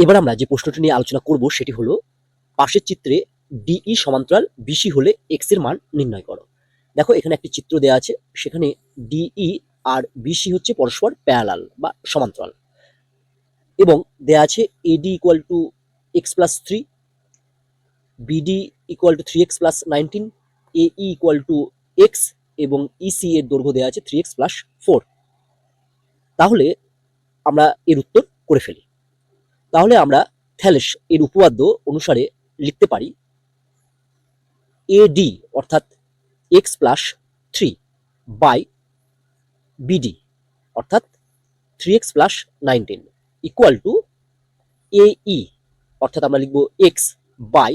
এবার আমরা যে প্রশ্নটি নিয়ে আলোচনা করব সেটি হলো পাশের চিত্রে ডিই সমান্তরাল বিসি হলে এক্স এর মান নির্ণয় করো। দেখো এখানে একটি চিত্র দেওয়া আছে, সেখানে ডিই আর বিসি হচ্ছে পরস্পর প্যারালাল বা সমান্তরাল, এবং দেওয়া আছে এডি equal to x plus three, BD equal to three x plus nineteen, এই ইকুয়াল টু এক্স, এবং ইসি এর দৈর্ঘ্য দেওয়া আছে থ্রি এক্স প্লাস ফোর। তাহলে আমরা এর উত্তর করে ফেলি। তাহলে আমরা থ্যালেস এর উপপাদ্য অনুসারে লিখতে পারি এডি অর্থাৎ x plus three by BD অর্থাৎ three x plus nineteen equal to এই অর্থাৎ আমরা লিখবো এক্স বাই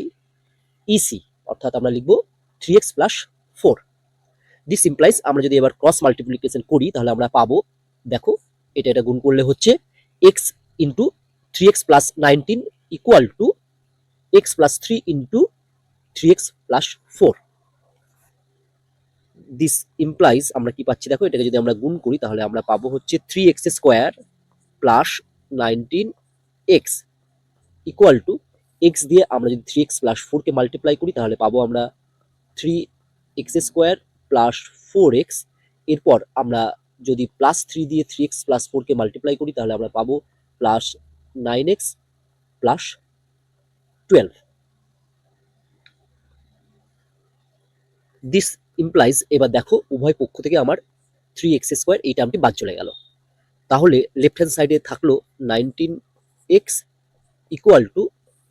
ইসি অর্থাৎ আমরা লিখবো three x plus four. This implies আমরা যদি এবার ক্রস মাল্টিপ্লিকেশন করি তাহলে আমরা পাবো, দেখো এটা গুণ করলে হচ্ছে x into three x plus nineteen equal two x plus three into three x plus four. This implies আমরা কি পাচ্ছি, দেখো এটাকে যদি আমরা গুণ করি তাহলে আমরা পাবো হচ্ছে three x square plus nineteen X equal two x দিয়ে আমরা যদি থ্রি এক্স প্লাস ফোরকে মাল্টিপ্লাই করি তাহলে পাবো আমরা three x square plus four x. এরপর আমরা যদি প্লাস থ্রি দিয়ে থ্রি এক্স প্লাস ফোরকে মাল্টিপ্লাই করি তাহলে আমরা পাবো plus nine x plus twelve. This implies এবার দেখো উভয় পক্ষ থেকে আমার থ্রি এক্স স্কোয়ার এই টার্মটি বাদ চলে গেল। তাহলে লেফট হ্যান্ড সাইডে থাকলো nineteen X equal to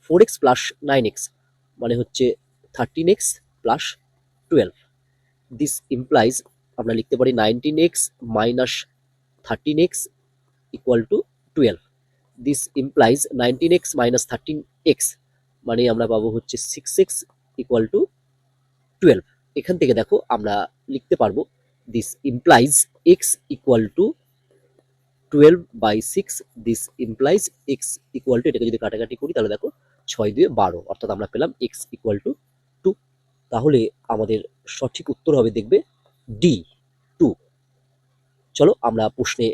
four X plus nine X মানে হচ্ছে thirteen X plus twelve. This implies আমরা লিখতে পারি nineteen X minus thirteen X equal to twelve. This implies nineteen X minus thirteen X মানে আমরা পাবো হচ্ছে six X equal to twelve. এখান থেকে দেখো আমরা লিখতে পারবো this implies X equal to twelve by six. This implies X equal to, এটাকে যদি কাটাকাটি করি তাহলে দেখো ছয় দুয়ে 12 অর্থাৎ আমরা পেলাম এক্স ইকুয়াল টু টু। তাহলে আমাদের সঠিক উত্তর হবে দেখবে ডি টু। চলো আমরা প্রশ্নে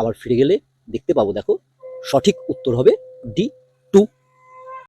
আবার ফিরে গেলে দেখতে পাবো, দেখো সঠিক উত্তর হবে ডি